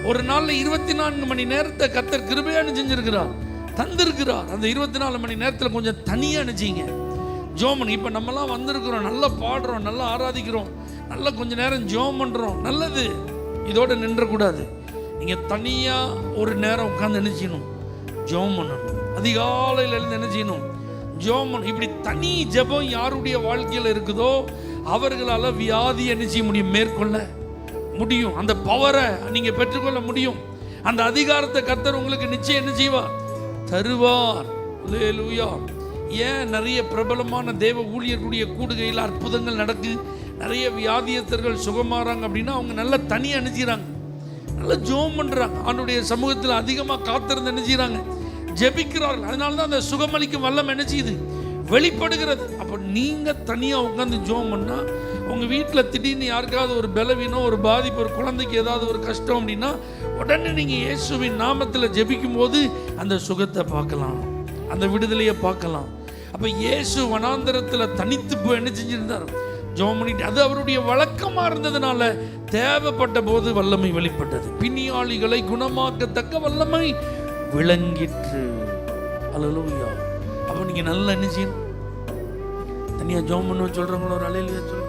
ஒரு நாள்ல 24 மணி நேரத்தை கர்த்தர் கிருபையா செஞ்சிருக்கிறார், தந்திருக்கிறார். அந்த 24 மணி நேரத்தில் கொஞ்சம் தனியா நினைச்சிங்க ஜோமன். இப்போ நம்மலாம் வந்திருக்கிறோம், நல்லா பாடுறோம், நல்லா ஆராதிக்கிறோம், நல்லா கொஞ்ச நேரம் ஜோம் பண்ணுறோம், நல்லது. இதோட நின்றக்கூடாது. நீங்கள் தனியாக ஒரு நேரம் உட்காந்து என்ன செய்யணும்? ஜோம் பண்ணணும். அதிகாலையில் எழுந்து என்ன செய்யணும்? ஜோம் பண்ணணும். இப்படி தனி ஜெபம் யாருடைய வாழ்க்கையில் இருக்குதோ அவர்களால் வியாதி என்ன செய்ய முடியும்? மேற்கொள்ள முடியும். அந்த பவரை நீங்கள் பெற்றுக்கொள்ள முடியும். அந்த அதிகாரத்தை கர்த்தர் உங்களுக்கு நிச்சயம் என்ன செய்வார்? தருவார். அல்லேலூயா. ஏன் நிறைய பிரபலமான தேவ ஊழியர்களுடைய கூடுகையில் அற்புதங்கள் நடக்கு, நிறைய வியாதியஸ்தர்கள் சுகமாறாங்க அப்படின்னா அவங்க நல்லா தனியாக நினைச்சிக்கிறாங்க, நல்லா ஜோம் பண்ணுறாங்க, அவனுடைய சமூகத்தில் அதிகமாக காத்திருந்து நினைச்சிக்கிறாங்க, ஜெபிக்கிறார்கள். அதனால தான் அந்த சுகமளிக்கும் வல்லம் என்ன செய்யுது? வெளிப்படுகிறது. அப்போ நீங்கள் தனியாக உட்காந்து ஜோம் பண்ணால் உங்கள் வீட்டில் திடீர்னு யாருக்காவது ஒரு பலவீனம், ஒரு பாதிப்பு, ஒரு குழந்தைக்கு ஏதாவது ஒரு கஷ்டம் அப்படின்னா உடனே நீங்கள் இயேசுவின் நாமத்தில் ஜெபிக்கும் போது அந்த சுகத்தை பார்க்கலாம், அந்த விடுதலையை பார்க்கலாம். அப்போ இயேசு வனாந்தரத்தில் தனித்து போய் என்ன செஞ்சிருந்தார்? ஜெபம் பண்ணிட்டு. அது அவருடைய வழக்கமாக இருந்ததுனால தேவைப்பட்ட போது வல்லமை வெளிப்பட்டது. பிணியாளிகளை குணமாக்கத்தக்க வல்லமை விளங்கிற்று. அல்லேலூயா. அப்போ நீங்கள் நல்லா என்ன செய்யணும்? தனியாக ஜெபம் பண்ண சொல்கிறவங்களோ ஒரு அல்லேலூயா சொல்லுங்க.